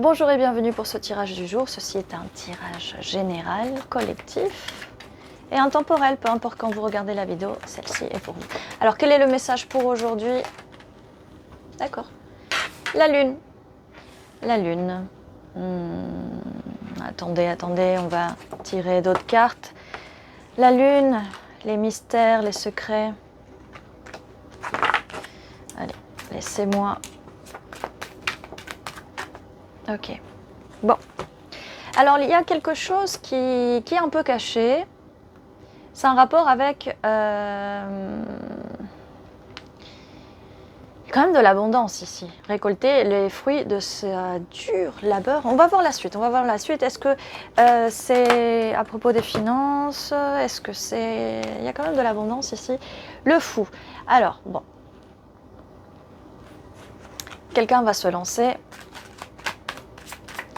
Bonjour et bienvenue pour ce tirage du jour. Ceci est un tirage général, collectif et intemporel, peu importe quand vous regardez la vidéo, celle-ci est pour vous. Alors quel est le message pour aujourd'hui? D'accord. La lune. La lune. Attendez, on va tirer d'autres cartes. La lune, les mystères, les secrets. Allez, laissez-moi. Ok. Bon. Alors, il y a quelque chose qui est un peu caché. C'est un rapport avec quand même de l'abondance ici. Récolter les fruits de ce dur labeur. On va voir la suite. Est-ce que c'est à propos des finances? Est-ce que c'est... Il y a quand même de l'abondance ici. Le fou. Alors, bon. Quelqu'un va se lancer.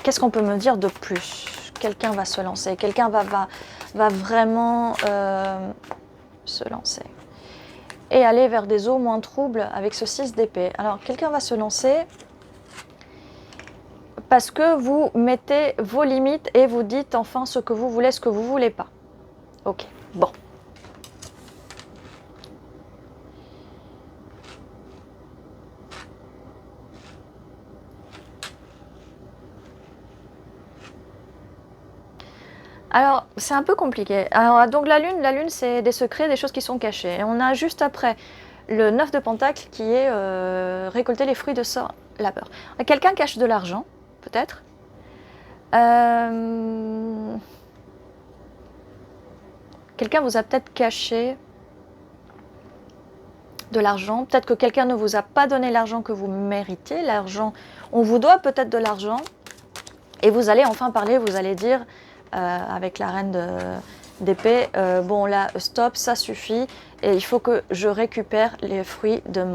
Qu'est-ce qu'on peut me dire de plus? Quelqu'un va se lancer. Quelqu'un va vraiment se lancer. Et aller vers des eaux moins troubles avec ce 6 d'épée. Alors, quelqu'un va se lancer parce que vous mettez vos limites et vous dites enfin ce que vous voulez, ce que vous ne voulez pas. Ok, bon. Alors, c'est un peu compliqué. Alors, donc la lune c'est des secrets, des choses qui sont cachées. Et on a juste après le 9 de Pentacle qui est récolter les fruits de ce labeur. Quelqu'un cache de l'argent, peut-être. Quelqu'un vous a peut-être caché de l'argent. Peut-être que quelqu'un ne vous a pas donné l'argent que vous méritez. L'argent, on vous doit peut-être de l'argent. Et vous allez enfin parler, vous allez dire... avec la reine d'épée, bon là, stop, ça suffit, et il faut que je récupère les fruits de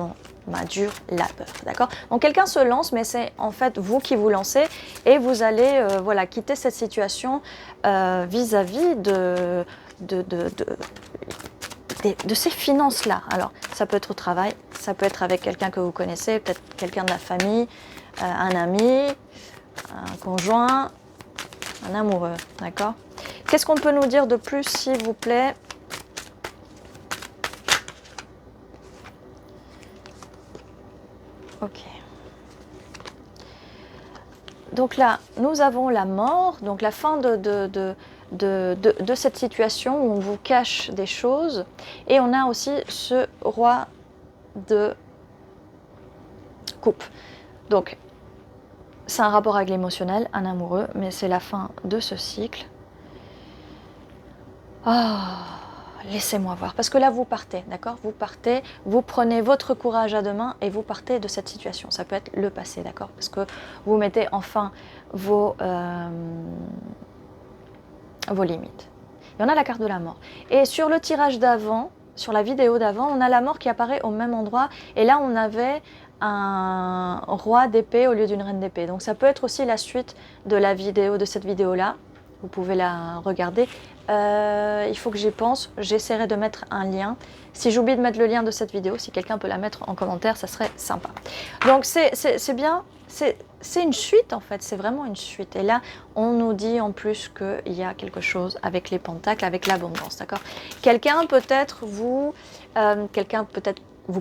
ma dure labeur, d'accord? Donc quelqu'un se lance, mais c'est en fait vous qui vous lancez, et vous allez voilà, quitter cette situation vis-à-vis de ces finances-là. Alors, ça peut être au travail, ça peut être avec quelqu'un que vous connaissez, peut-être quelqu'un de la famille, un ami, un conjoint, un amoureux, d'accord? Qu'est-ce qu'on peut nous dire de plus, s'il vous plaît? Ok. Donc là, nous avons la mort, donc la fin de cette situation où on vous cache des choses. Et on a aussi ce roi de coupe. Donc, c'est un rapport avec l'émotionnel, un amoureux, mais c'est la fin de ce cycle. Laissez-moi voir, parce que là vous partez, d'accord? Vous partez, vous prenez votre courage à deux mains et vous partez de cette situation. Ça peut être le passé, d'accord? Parce que vous mettez enfin vos limites. Et on a la carte de la mort. Et sur le tirage d'avant, sur la vidéo d'avant, on a la mort qui apparaît au même endroit. Et là, on avait un roi d'épée au lieu d'une reine d'épée. Donc ça peut être aussi la suite de la vidéo, de cette vidéo-là. Vous pouvez la regarder. Il faut que j'y pense. J'essaierai de mettre un lien. Si j'oublie de mettre le lien de cette vidéo, si quelqu'un peut la mettre en commentaire, ça serait sympa. Donc c'est bien. C'est une suite en fait, c'est vraiment une suite. Et là, on nous dit en plus qu'il y a quelque chose avec les pentacles, avec l'abondance, d'accord? Quelqu'un peut-être vous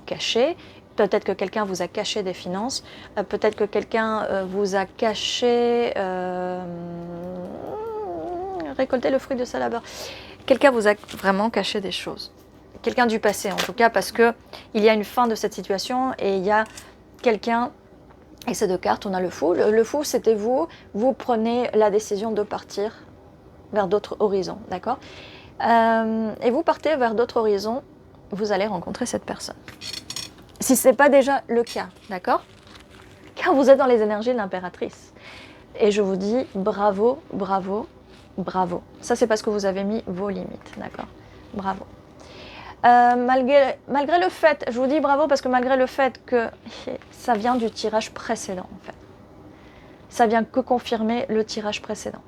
cacher. Peut-être que quelqu'un vous a caché des finances. Peut-être que quelqu'un vous a caché... récolter le fruit de sa labeur. Quelqu'un vous a vraiment caché des choses. Quelqu'un du passé en tout cas, parce que il y a une fin de cette situation et il y a quelqu'un, et ces deux cartes, on a le fou. Le fou, c'était vous. Vous prenez la décision de partir vers d'autres horizons, d'accord? Et vous partez vers d'autres horizons, vous allez rencontrer cette personne. Si ce n'est pas déjà le cas, d'accord? Car vous êtes dans les énergies de l'impératrice. Et je vous dis bravo, bravo, bravo. Ça, c'est parce que vous avez mis vos limites, d'accord? Bravo. Malgré le fait, je vous dis bravo parce que malgré le fait que ça vient du tirage précédent, en fait. Ça vient que confirmer le tirage précédent.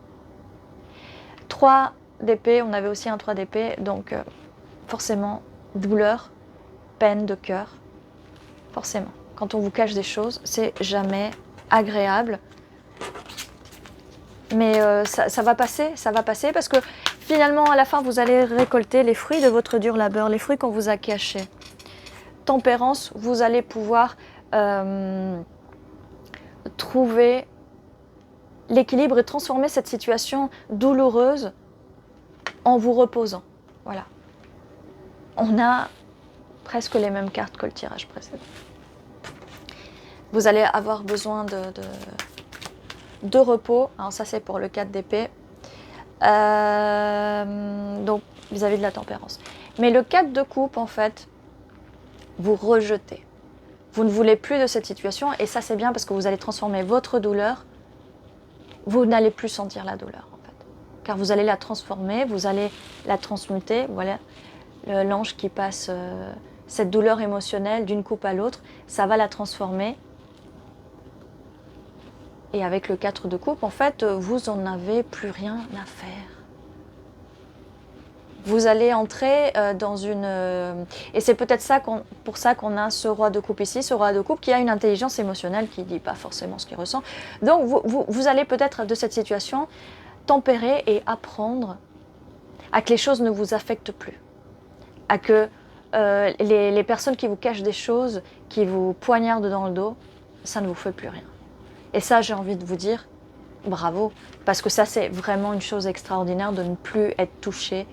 3 d'épée, on avait aussi un 3 d'épée, donc forcément, douleur, peine de cœur, forcément. Quand on vous cache des choses, c'est jamais agréable. Mais ça va passer parce que finalement, à la fin, vous allez récolter les fruits de votre dur labeur, les fruits qu'on vous a cachés. Tempérance, vous allez pouvoir trouver l'équilibre et transformer cette situation douloureuse en vous reposant. Voilà. On a presque les mêmes cartes que le tirage précédent. Vous allez avoir besoin de repos. Alors ça, c'est pour le 4 d'épée. Donc, vis-à-vis de la tempérance. Mais le 4 de coupe, en fait, vous rejetez. Vous ne voulez plus de cette situation. Et ça, c'est bien parce que vous allez transformer votre douleur. Vous n'allez plus sentir la douleur, en fait. Car vous allez la transformer, vous allez la transmuter. Voilà, l'ange qui passe cette douleur émotionnelle d'une coupe à l'autre, ça va la transformer. Et avec le 4 de coupe, en fait, vous n'en avez plus rien à faire. Vous allez entrer dans une... et c'est peut-être ça pour ça qu'on a ce roi de coupe ici, ce roi de coupe qui a une intelligence émotionnelle qui ne dit pas forcément ce qu'il ressent. Donc vous allez peut-être de cette situation tempérer et apprendre à que les choses ne vous affectent plus. À que les personnes qui vous cachent des choses, qui vous poignardent dans le dos, ça ne vous fait plus rien. Et ça, j'ai envie de vous dire, bravo, parce que ça, c'est vraiment une chose extraordinaire de ne plus être touché,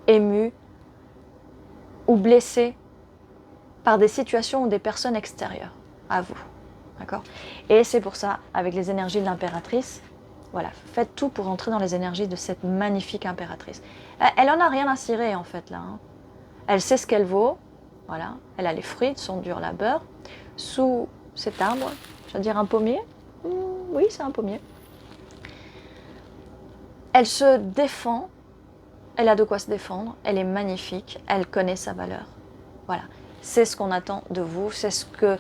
ému ou blessé par des situations ou des personnes extérieures à vous. D'accord ? Et c'est pour ça, avec les énergies de l'impératrice, voilà, faites tout pour entrer dans les énergies de cette magnifique impératrice. Elle en a rien à cirer, en fait, là. Hein. Elle sait ce qu'elle vaut, voilà, elle a les fruits de son dur labeur, sous cet arbre, je veux dire un pommier. Oui, c'est un pommier. Elle se défend, elle a de quoi se défendre, elle est magnifique, elle connaît sa valeur. Voilà, c'est ce qu'on attend de vous, c'est ce que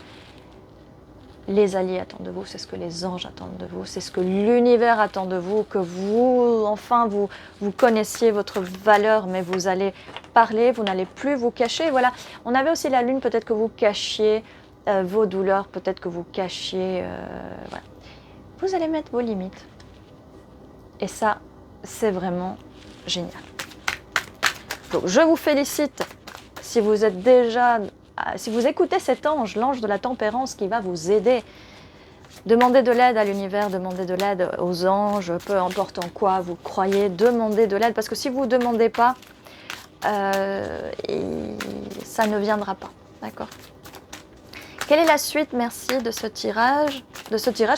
les alliés attendent de vous, c'est ce que les anges attendent de vous, c'est ce que l'univers attend de vous, que vous, enfin, vous connaissiez votre valeur, mais vous allez parler, vous n'allez plus vous cacher. Voilà, on avait aussi la lune, peut-être que vous cachiez vos douleurs, peut-être que vous cachiez... voilà. Vous allez mettre vos limites. Et ça, c'est vraiment génial. Donc, je vous félicite si vous êtes déjà... Si vous écoutez cet ange, l'ange de la tempérance qui va vous aider. Demandez de l'aide à l'univers, demandez de l'aide aux anges, peu importe en quoi vous croyez, demandez de l'aide. Parce que si vous ne demandez pas, ça ne viendra pas. D'accord ? Quelle est la suite, merci, de ce tirage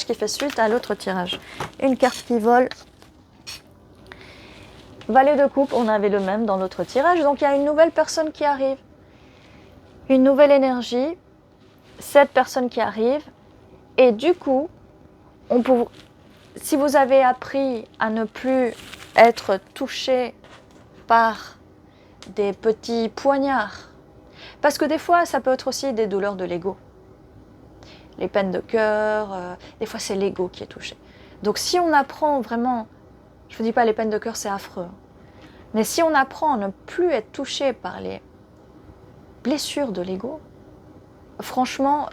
qui fait suite à l'autre tirage? Une carte qui vole. Valet de coupe, on avait le même dans l'autre tirage. Donc il y a une nouvelle personne qui arrive. Une nouvelle énergie. Cette personne qui arrive. Et du coup, si vous avez appris à ne plus être touché par des petits poignards, parce que des fois, ça peut être aussi des douleurs de l'ego. Les peines de cœur, des fois c'est l'ego qui est touché. Donc si on apprend vraiment, je ne vous dis pas les peines de cœur c'est affreux, mais si on apprend à ne plus être touché par les blessures de l'ego, franchement,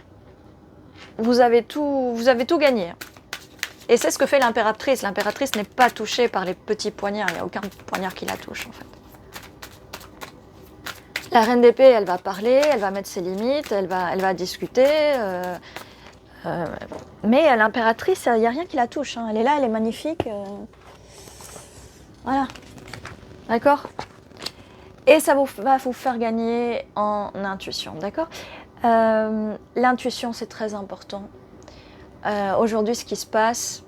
vous avez tout gagné. Et c'est ce que fait l'impératrice. L'impératrice n'est pas touchée par les petits poignards, il n'y a aucun poignard qui la touche en fait. La reine d'épée, elle va parler, elle va mettre ses limites, elle va discuter. Mais l'impératrice, il n'y a rien qui la touche. Hein. Elle est là, elle est magnifique. Voilà. D'accord ? Et ça va vous faire gagner en intuition. D'accord ? L'intuition, c'est très important. Aujourd'hui, ce qui se passe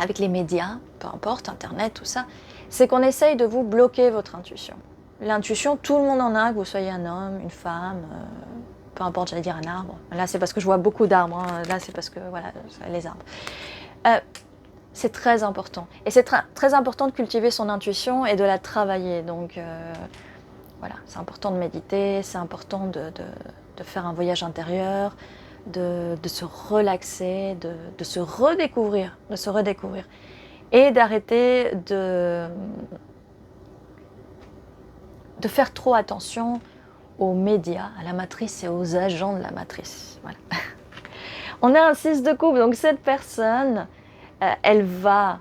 avec les médias, peu importe, Internet, tout ça, c'est qu'on essaye de vous bloquer votre intuition. L'intuition, tout le monde en a, que vous soyez un homme, une femme... peu importe, j'allais dire un arbre. Là, c'est parce que je vois beaucoup d'arbres. Hein. Là, c'est parce que, voilà, les arbres. C'est très important. Et c'est très important de cultiver son intuition et de la travailler. Donc, voilà, c'est important de méditer, c'est important de faire un voyage intérieur, de se relaxer, de se redécouvrir. Et d'arrêter de faire trop attention aux médias, à la matrice et aux agents de la matrice. Voilà. On a un 6 de coupe, donc cette personne, elle va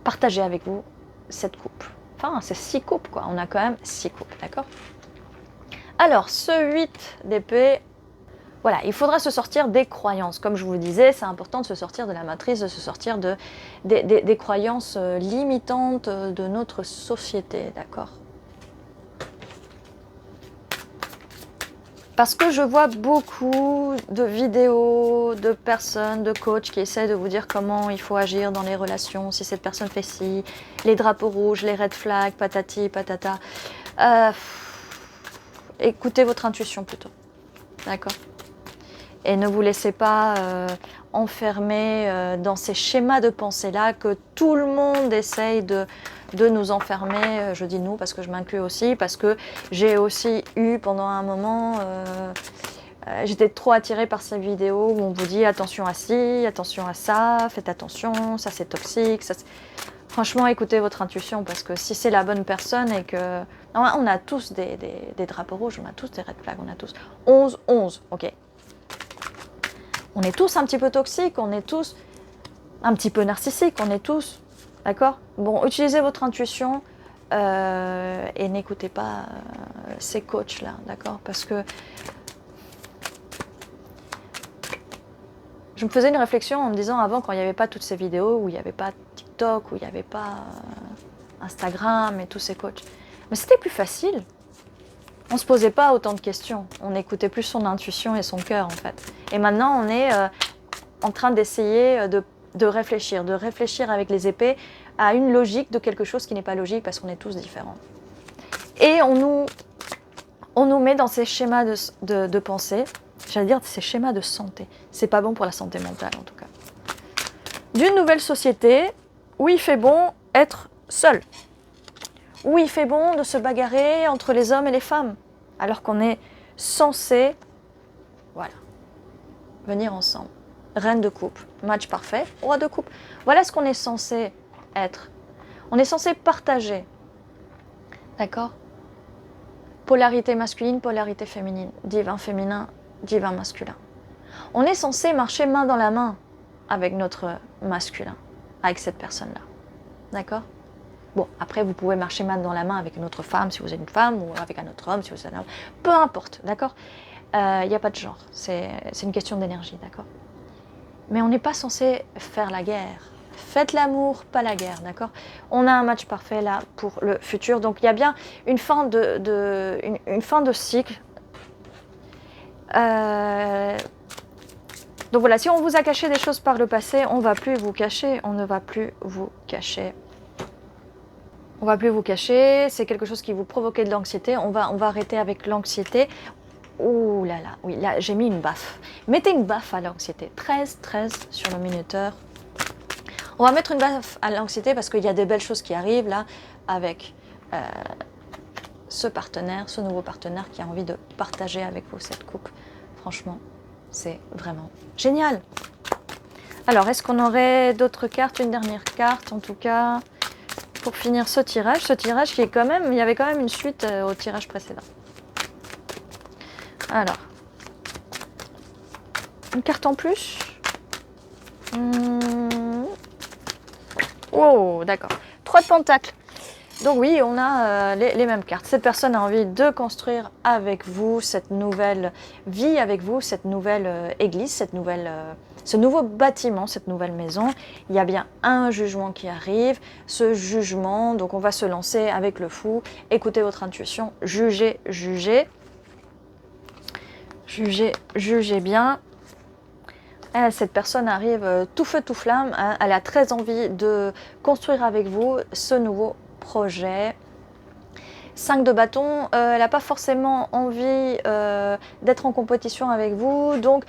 partager avec vous cette coupe. Enfin, c'est 6 coupes, quoi. On a quand même 6 coupes, d'accord? Alors, ce 8 d'épée, voilà, il faudra se sortir des croyances. Comme je vous le disais, c'est important de se sortir de la matrice, de se sortir des croyances limitantes de notre société, d'accord? Parce que je vois beaucoup de vidéos, de personnes, de coachs qui essaient de vous dire comment il faut agir dans les relations, si cette personne fait ci, les drapeaux rouges, les red flags, patati, patata. Écoutez votre intuition plutôt, d'accord? Et ne vous laissez pas enfermer dans ces schémas de pensée-là que tout le monde essaye de nous enfermer. Je dis nous parce que je m'inclus aussi, parce que j'ai aussi eu pendant un moment, j'étais trop attirée par ces vidéos où on vous dit attention à ci, attention à ça, faites attention, ça c'est toxique. Ça, franchement, écoutez votre intuition parce que si c'est la bonne personne et que... Non, on a tous des drapeaux rouges, on a tous des red flags, on a tous 11, ok. On est tous un petit peu toxiques, on est tous un petit peu narcissiques, on est tous, d'accord? Bon, utilisez votre intuition et n'écoutez pas ces coachs-là, d'accord? Parce que je me faisais une réflexion en me disant avant, quand il n'y avait pas toutes ces vidéos, où il n'y avait pas TikTok, où il n'y avait pas Instagram et tous ces coachs, mais c'était plus facile. On ne se posait pas autant de questions, on écoutait plus son intuition et son cœur en fait. Et maintenant on est en train d'essayer de réfléchir avec les épées à une logique de quelque chose qui n'est pas logique parce qu'on est tous différents. Et on nous met dans ces schémas de pensée, j'allais dire ces schémas de santé. C'est pas bon pour la santé mentale en tout cas. D'une nouvelle société où il fait bon être seul. Où il fait bon de se bagarrer entre les hommes et les femmes, alors qu'on est censé, voilà, venir ensemble. Reine de coupe, match parfait, roi de coupe. Voilà ce qu'on est censé être. On est censé partager, d'accord? Polarité masculine, polarité féminine, divin féminin, divin masculin. On est censé marcher main dans la main avec notre masculin, avec cette personne-là, d'accord? Bon, après, vous pouvez marcher main dans la main avec une autre femme, si vous êtes une femme, ou avec un autre homme, si vous êtes un homme. Peu importe, d'accord? Il n'y a pas de genre. C'est une question d'énergie, d'accord? Mais on n'est pas censé faire la guerre. Faites l'amour, pas la guerre, d'accord? On a un match parfait, là, pour le futur. Donc, il y a bien une fin une fin de cycle. Donc, voilà, si on vous a caché des choses par le passé, on ne va plus vous cacher. On ne va plus vous cacher. On va plus vous cacher, c'est quelque chose qui vous provoquait de l'anxiété. On va arrêter avec l'anxiété. Ouh là là, oui, là j'ai mis une baffe. Mettez une baffe à l'anxiété. 13 sur le minuteur. On va mettre une baffe à l'anxiété parce qu'il y a des belles choses qui arrivent là avec ce partenaire, ce nouveau partenaire qui a envie de partager avec vous cette coupe. Franchement, c'est vraiment génial. Alors, est-ce qu'on aurait d'autres cartes? Une dernière carte en tout cas. Pour finir ce tirage qui est quand même, il y avait quand même une suite au tirage précédent. Alors, une carte en plus. Oh, d'accord. 3 de pentacles. Donc oui, on a les mêmes cartes. Cette personne a envie de construire avec vous cette nouvelle vie, avec vous cette nouvelle église, ce nouveau bâtiment, cette nouvelle maison. Il y a bien un jugement qui arrive. Ce jugement, donc on va se lancer avec le fou. Écoutez votre intuition, jugez bien. Cette personne arrive tout feu tout flamme, hein. Elle a très envie de construire avec vous ce nouveau projet. 5 de bâton, elle n'a pas forcément envie d'être en compétition avec vous, donc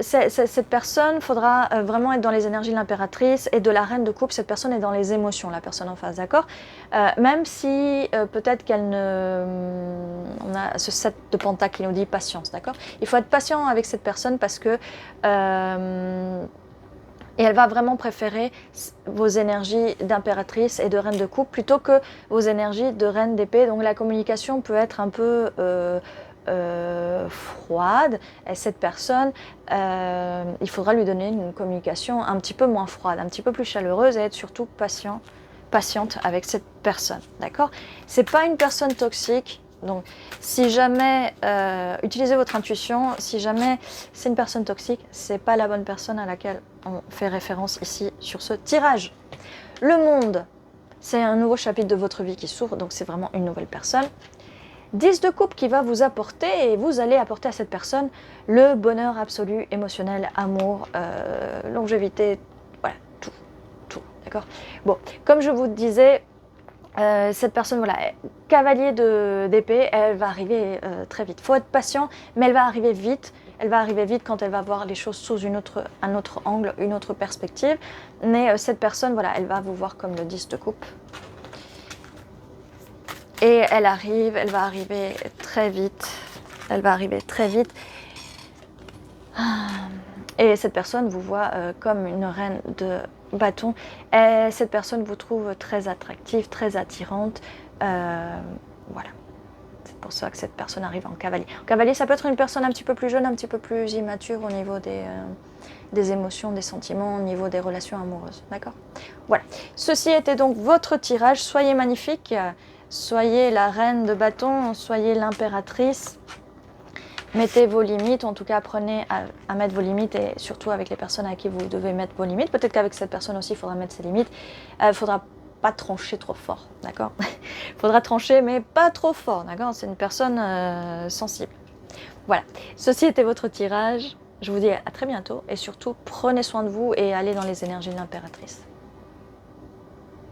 cette personne, faudra vraiment être dans les énergies de l'impératrice et de la reine de coupe. Cette personne est dans les émotions, la personne en face, d'accord? Même si peut-être qu'elle ne... On a ce 7 de pentacle qui nous dit patience, d'accord? Il faut être patient avec cette personne parce que... et elle va vraiment préférer vos énergies d'impératrice et de reine de coupe plutôt que vos énergies de reine d'épée. Donc la communication peut être un peu froide, et cette personne, il faudra lui donner une communication un petit peu moins froide, un petit peu plus chaleureuse, et être surtout patiente avec cette personne, d'accord? C'est pas une personne toxique. Donc, si jamais, utilisez votre intuition, si jamais c'est une personne toxique, c'est pas la bonne personne à laquelle on fait référence ici sur ce tirage. Le monde, c'est un nouveau chapitre de votre vie qui s'ouvre, donc c'est vraiment une nouvelle personne. 10 de coupe qui va vous apporter, et vous allez apporter à cette personne le bonheur absolu, émotionnel, amour, longévité, voilà, tout, d'accord? Bon, comme je vous disais, cette personne, voilà, cavalier d'épée, elle va arriver très vite. Il faut être patient, mais elle va arriver vite. Elle va arriver vite quand elle va voir les choses sous un autre angle, une autre perspective. Mais cette personne, voilà, elle va vous voir comme le 10 de coupe. Et elle va arriver très vite. Elle va arriver très vite. Et cette personne vous voit comme une reine de bâton. Et cette personne vous trouve très attractive, très attirante. Voilà. C'est pour ça que cette personne arrive en cavalier. En cavalier, ça peut être une personne un petit peu plus jeune, un petit peu plus immature au niveau des émotions, des sentiments, au niveau des relations amoureuses. D'accord? Voilà. Ceci était donc votre tirage. Soyez magnifique. Soyez la reine de bâton. Soyez l'impératrice. Mettez vos limites, en tout cas apprenez à mettre vos limites, et surtout avec les personnes à qui vous devez mettre vos limites. Peut-être qu'avec cette personne aussi, il faudra mettre ses limites. Il ne faudra pas trancher trop fort, d'accord? Il faudra trancher, mais pas trop fort, d'accord? C'est une personne sensible. Voilà, ceci était votre tirage. Je vous dis à très bientôt, et surtout, prenez soin de vous et allez dans les énergies de l'impératrice.